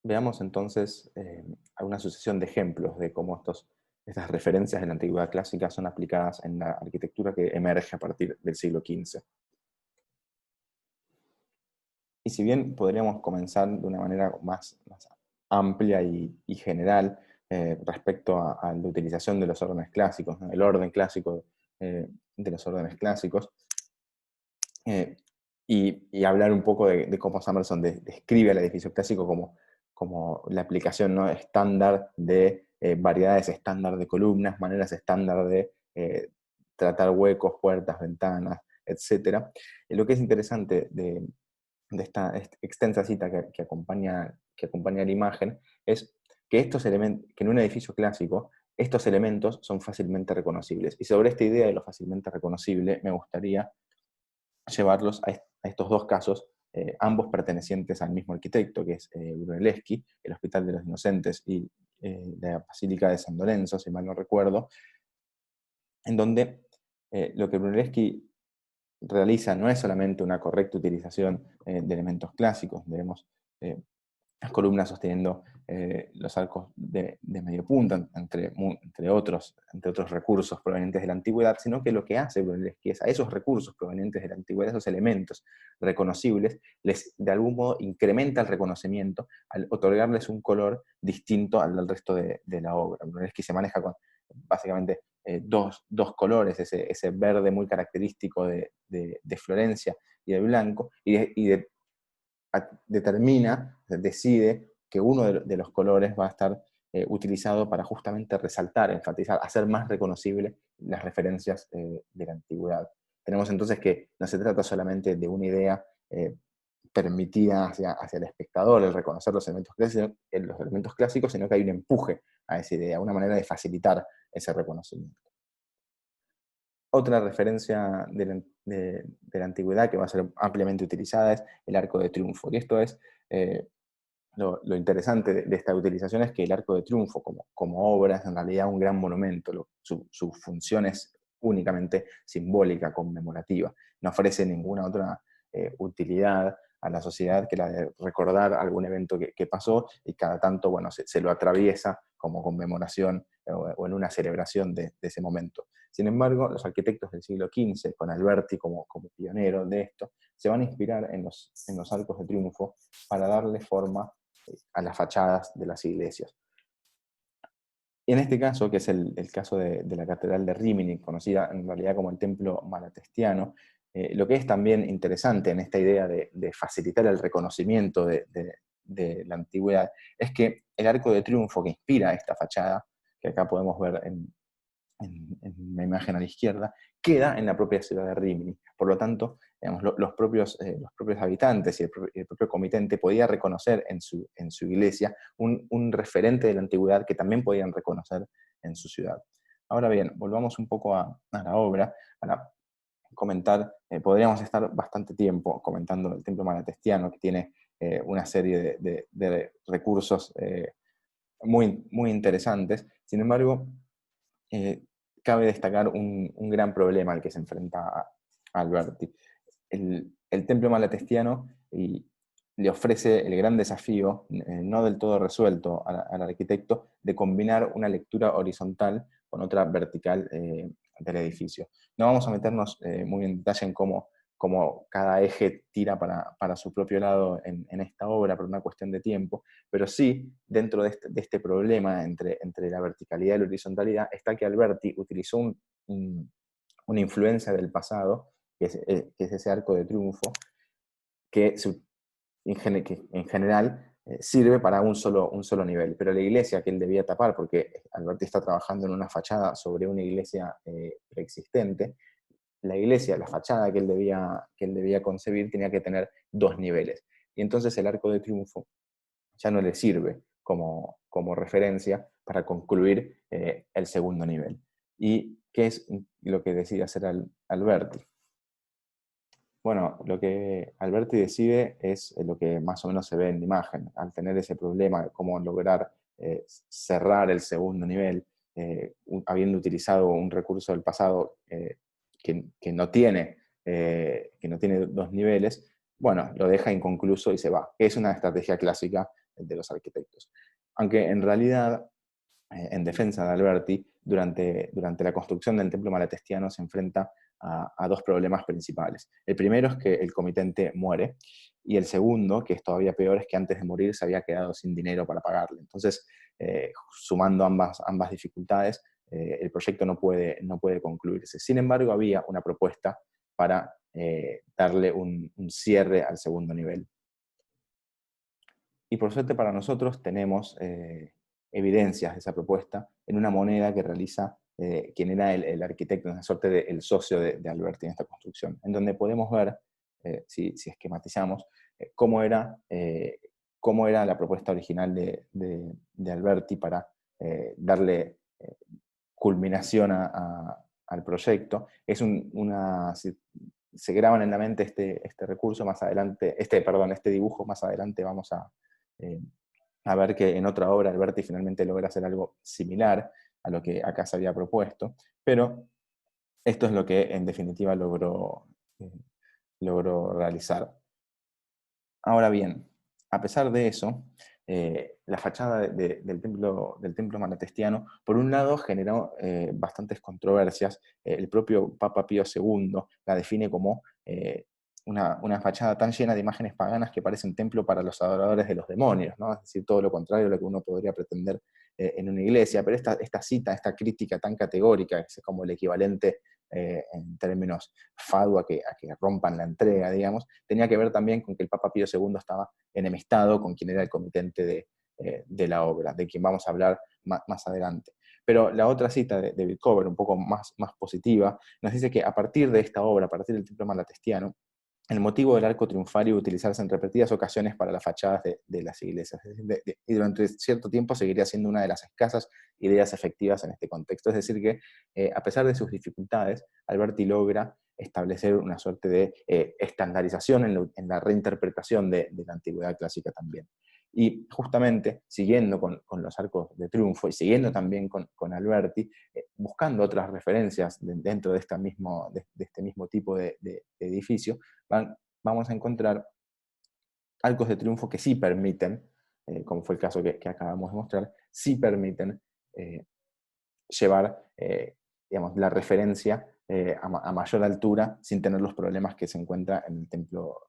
Veamos entonces una sucesión de ejemplos de cómo estas referencias de la antigüedad clásica son aplicadas en la arquitectura que emerge a partir del siglo XV. Y si bien podríamos comenzar de una manera más amplia y general respecto a la utilización de los órdenes clásicos, ¿no? El orden clásico de los órdenes clásicos, eh, y hablar un poco de cómo Summerson describe el edificio clásico como la aplicación, ¿no?, estándar de variedades estándar de columnas, maneras estándar de tratar huecos, puertas, ventanas, etc. Lo que es interesante de esta extensa cita que acompaña la imagen es que estos elementos, que en un edificio clásico, estos elementos son fácilmente reconocibles. Y sobre esta idea de lo fácilmente reconocible, me gustaría llevarlos a estos dos casos, ambos pertenecientes al mismo arquitecto, que es Brunelleschi, el Hospital de los Inocentes y la Basílica de San Lorenzo, si mal no recuerdo, en donde lo que Brunelleschi realiza no es solamente una correcta utilización de elementos clásicos, vemos las columnas sosteniendo los arcos de medio punto, entre otros recursos provenientes de la antigüedad, sino que lo que hace Brunelleschi es a esos recursos provenientes de la antigüedad, esos elementos reconocibles, de algún modo incrementa el reconocimiento al otorgarles un color distinto al del resto de la obra. Brunelleschi se maneja con básicamente dos colores, ese verde muy característico de Florencia y de blanco, decide que uno de los colores va a estar utilizado para justamente resaltar, enfatizar, hacer más reconocible las referencias de la antigüedad. Tenemos entonces que no se trata solamente de una idea permitida hacia el espectador, el reconocer los elementos clásicos, sino que hay un empuje a esa idea, una manera de facilitar ese reconocimiento. Otra referencia de la antigüedad que va a ser ampliamente utilizada es el arco de triunfo. Y esto es eh, lo interesante de esta utilización, es que el arco de triunfo como obra es en realidad un gran monumento. Su función es únicamente simbólica, conmemorativa. No ofrece ninguna otra utilidad a la sociedad que la de recordar algún evento que pasó, y cada tanto, bueno, se lo atraviesa como conmemoración o en una celebración de ese momento. Sin embargo, los arquitectos del siglo XV, con Alberti como pionero de esto, se van a inspirar en los arcos de triunfo para darle forma a las fachadas de las iglesias. Y en este caso, que es el caso de la Catedral de Rímini, conocida en realidad como el Templo Malatestiano, lo que es también interesante en esta idea de facilitar el reconocimiento de la antigüedad, es que el arco de triunfo que inspira esta fachada, que acá podemos ver en la imagen a la izquierda, queda en la propia ciudad de Rímini. Por lo tanto, digamos, los propios habitantes y el propio comitente podía reconocer en su iglesia un referente de la antigüedad que también podían reconocer en su ciudad. Ahora bien, volvamos un poco a la obra para comentar. Podríamos estar bastante tiempo comentando el templo malatestiano, que tiene una serie de recursos muy, muy interesantes. Sin embargo, eh, cabe destacar un gran problema al que se enfrenta Alberti. El templo malatestiano le ofrece el gran desafío, no del todo resuelto al arquitecto, de combinar una lectura horizontal con otra vertical del edificio. No vamos a meternos muy en detalle en cómo cada eje tira para su propio lado en esta obra por una cuestión de tiempo, pero sí, dentro de este problema entre la verticalidad y la horizontalidad, está que Alberti utilizó una influencia del pasado, que es ese arco de triunfo, que, que en general sirve para un solo nivel. Pero la iglesia que él debía tapar, porque Alberti está trabajando en una fachada sobre una iglesia preexistente, la fachada que él debía concebir tenía que tener dos niveles. Y entonces el arco de triunfo ya no le sirve como referencia para concluir el segundo nivel. ¿Y qué es lo que decide hacer Alberti? Bueno, lo que Alberti decide es lo que más o menos se ve en la imagen. Al tener ese problema de cómo lograr cerrar el segundo nivel, habiendo utilizado un recurso del pasado que no tiene dos niveles, bueno, lo deja inconcluso y se va. Es una estrategia clásica de los arquitectos. Aunque en realidad, en defensa de Alberti, durante la construcción del templo malatestiano se enfrenta a dos problemas principales. El primero es que el comitente muere, y el segundo, que es todavía peor, es que antes de morir se había quedado sin dinero para pagarle. Entonces, sumando ambas dificultades, el proyecto no puede concluirse. Sin embargo, había una propuesta para darle un cierre al segundo nivel. Y por suerte para nosotros tenemos evidencias de esa propuesta en una moneda que realiza quien era el arquitecto, una suerte del socio de Alberti en esta construcción, en donde podemos ver, si esquematizamos, cómo era la propuesta original de Alberti para darle culminación al proyecto. Se graban en la mente este recurso más adelante, este dibujo más adelante vamos a ver que en otra obra Alberti finalmente logra hacer algo similar a lo que acá se había propuesto, pero esto es lo que en definitiva logró realizar. Ahora bien, a pesar de eso, la fachada del templo malatestiano, por un lado, generó bastantes controversias. El propio Papa Pío II la define como una fachada tan llena de imágenes paganas que parece un templo para los adoradores de los demonios, ¿no? Es decir, todo lo contrario a lo que uno podría pretender en una iglesia. Pero esta cita, esta crítica tan categórica, que es como el equivalente en términos FADU a que rompan la entrega, digamos, tenía que ver también con que el Papa Pío II estaba enemistado con quien era el comitente de la obra, de quien vamos a hablar más adelante. Pero la otra cita de David Cover, un poco más positiva, nos dice que a partir de esta obra, a partir del templo malatestiano, el motivo del arco triunfal iba a utilizarse en repetidas ocasiones para las fachadas de las iglesias. Y durante cierto tiempo seguiría siendo una de las escasas ideas efectivas en este contexto. Es decir que, a pesar de sus dificultades, Alberti logra establecer una suerte de estandarización en la reinterpretación de la antigüedad clásica también. Y justamente, siguiendo con los arcos de triunfo y siguiendo también con Alberti, buscando otras referencias dentro de este mismo tipo de edificio, vamos a encontrar arcos de triunfo que sí permiten, como fue el caso que acabamos de mostrar, sí permiten llevar digamos, la referencia a mayor altura sin tener los problemas que se encuentra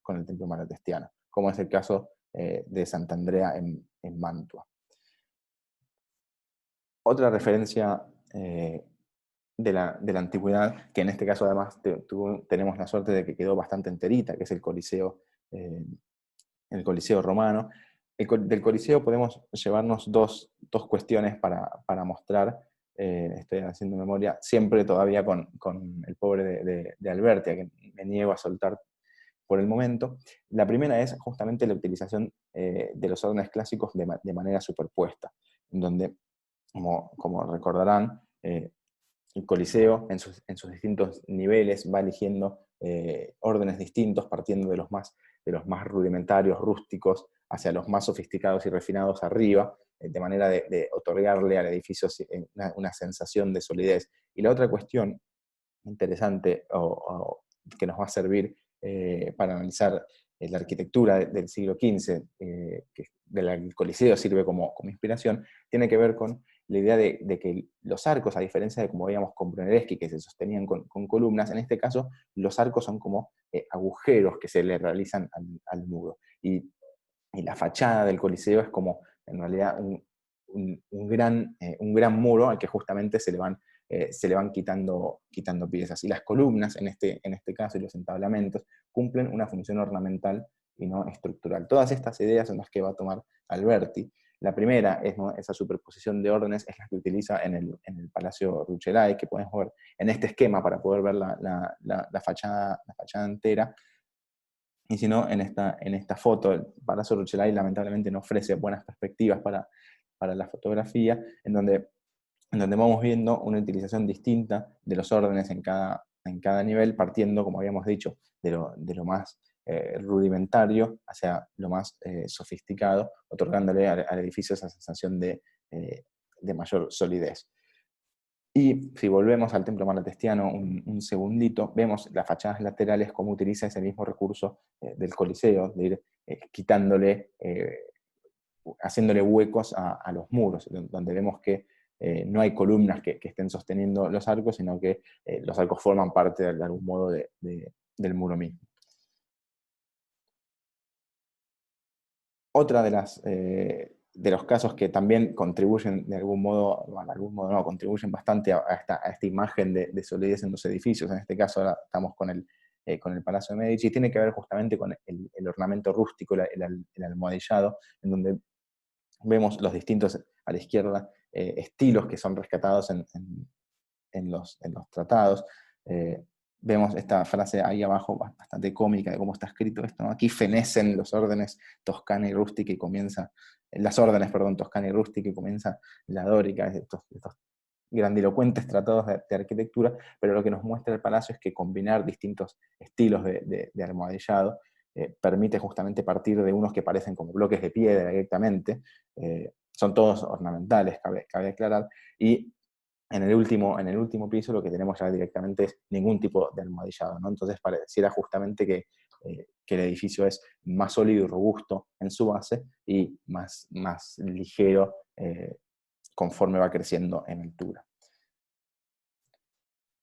con el templo malatestiano, como es el caso de Sant'Andrea en Mantua. Otra referencia de la antigüedad, que en este caso además tenemos la suerte de que quedó bastante enterita, que es el Coliseo romano. Del Coliseo podemos llevarnos dos cuestiones para mostrar. Estoy haciendo memoria, siempre todavía con el pobre de Alberti, a quien me niego a soltar por el momento. La primera es justamente la utilización de los órdenes clásicos de manera superpuesta, en donde, como recordarán, el Coliseo en sus distintos niveles va eligiendo órdenes distintos, partiendo de los más rudimentarios, rústicos, hacia los más sofisticados y refinados arriba, de manera de otorgarle al edificio una sensación de solidez. Y la otra cuestión interesante que nos va a servir para analizar la arquitectura del siglo XV, que del Coliseo sirve como inspiración, tiene que ver con la idea de que los arcos, a diferencia de como veíamos con Brunelleschi, que se sostenían con columnas, en este caso los arcos son como agujeros que se le realizan al muro. Y la fachada del Coliseo es como, en realidad, un gran muro al que justamente se le van quitando piezas. Y las columnas, en este caso, y los entablamentos, cumplen una función ornamental y no estructural. Todas estas ideas son las que va a tomar Alberti. La primera, esa superposición de órdenes, es la que utiliza en el Palacio Rucellai, que podemos ver en este esquema para poder ver la fachada entera. Y si no, en esta foto, el Palacio Rucellai lamentablemente no ofrece buenas perspectivas para la fotografía, en donde vamos viendo una utilización distinta de los órdenes en cada nivel, partiendo, como habíamos dicho, de lo más rudimentario hacia lo más sofisticado, otorgándole al edificio esa sensación de mayor solidez. Y si volvemos al templo malatestiano un segundito, vemos las fachadas laterales cómo utiliza ese mismo recurso del Coliseo, de ir quitándole haciéndole huecos a los muros, donde vemos que no hay columnas que estén sosteniendo los arcos, sino que los arcos forman parte de algún modo del muro mismo. Otra de los casos que también contribuyen de algún modo, bueno, de algún modo no, contribuyen bastante a esta imagen de solidez en los edificios, en este caso ahora estamos con el Palacio de Medici, tiene que ver justamente con el ornamento rústico, el almohadillado, en donde vemos los distintos, a la izquierda, estilos que son rescatados en los tratados. Vemos esta frase ahí abajo bastante cómica de cómo está escrito esto, ¿no? Aquí fenecen los órdenes toscana y rústica y comienza, las órdenes, perdón, toscana y rústica y comienza la dórica, estos grandilocuentes tratados de arquitectura, pero lo que nos muestra el palacio es que combinar distintos estilos de almohadillado permite justamente partir de unos que parecen como bloques de piedra directamente, son todos ornamentales, cabe aclarar, y en el último piso lo que tenemos ya directamente es ningún tipo de almohadillado, ¿no? Entonces pareciera justamente que el edificio es más sólido y robusto en su base y más ligero conforme va creciendo en altura.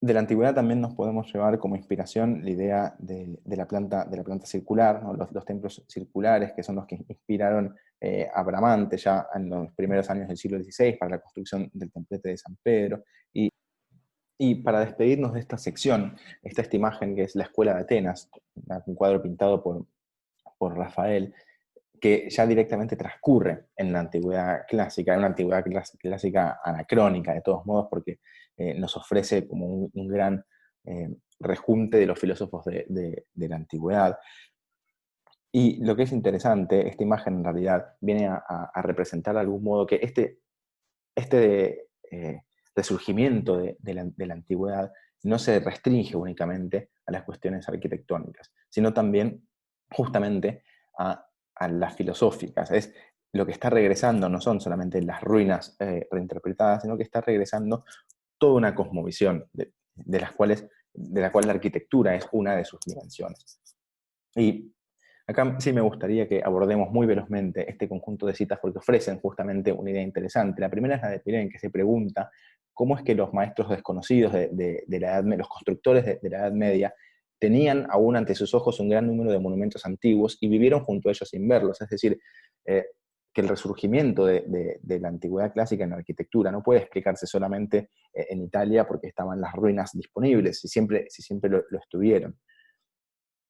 De la antigüedad también nos podemos llevar como inspiración la idea de la planta circular, ¿no? Los templos circulares, que son los que inspiraron a Bramante ya en los primeros años del siglo XVI para la construcción del templete de San Pedro. Y para despedirnos de esta sección, está esta imagen que es la Escuela de Atenas, un cuadro pintado por Rafael, que ya directamente transcurre en la antigüedad clásica, en una antigüedad clásica anacrónica de todos modos, porque nos ofrece como un gran rejunte de los filósofos de la antigüedad. Y lo que es interesante, esta imagen en realidad viene a representar de algún modo que este resurgimiento de la antigüedad no se restringe únicamente a las cuestiones arquitectónicas, sino también justamente a las filosóficas. Es lo que está regresando no son solamente las ruinas reinterpretadas, sino que está regresando toda una cosmovisión de la cual la arquitectura es una de sus dimensiones. Y acá sí me gustaría que abordemos muy velozmente este conjunto de citas porque ofrecen justamente una idea interesante. La primera es la de Pirén, que se pregunta cómo es que los maestros desconocidos de la Edad Media, los constructores de la Edad Media, tenían aún ante sus ojos un gran número de monumentos antiguos y vivieron junto a ellos sin verlos. Es decir, que el resurgimiento de la antigüedad clásica en la arquitectura no puede explicarse solamente en Italia porque estaban las ruinas disponibles, si siempre lo estuvieron.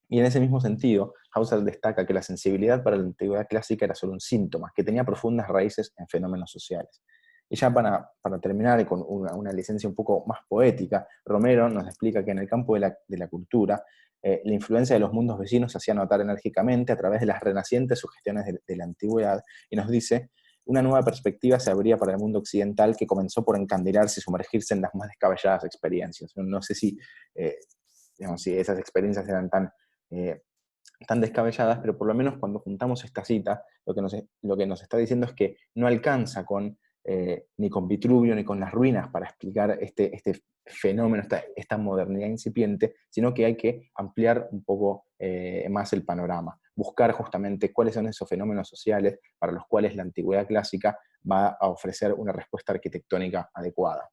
Y en ese mismo sentido, Husserl destaca que la sensibilidad para la antigüedad clásica era solo un síntoma, que tenía profundas raíces en fenómenos sociales. Y ya para terminar, con una licencia un poco más poética, Romero nos explica que en el campo de la cultura, la influencia de los mundos vecinos se hacía notar enérgicamente a través de las renacientes sugestiones de la antigüedad, y nos dice, una nueva perspectiva se abría para el mundo occidental que comenzó por encandilarse y sumergirse en las más descabelladas experiencias. No sé digamos, si esas experiencias eran tan descabelladas, pero por lo menos cuando juntamos esta cita, lo que nos está diciendo es que no alcanza ni con Vitruvio ni con las ruinas para explicar este fenómeno, esta modernidad incipiente, sino que hay que ampliar un poco más el panorama, buscar justamente cuáles son esos fenómenos sociales para los cuales la antigüedad clásica va a ofrecer una respuesta arquitectónica adecuada.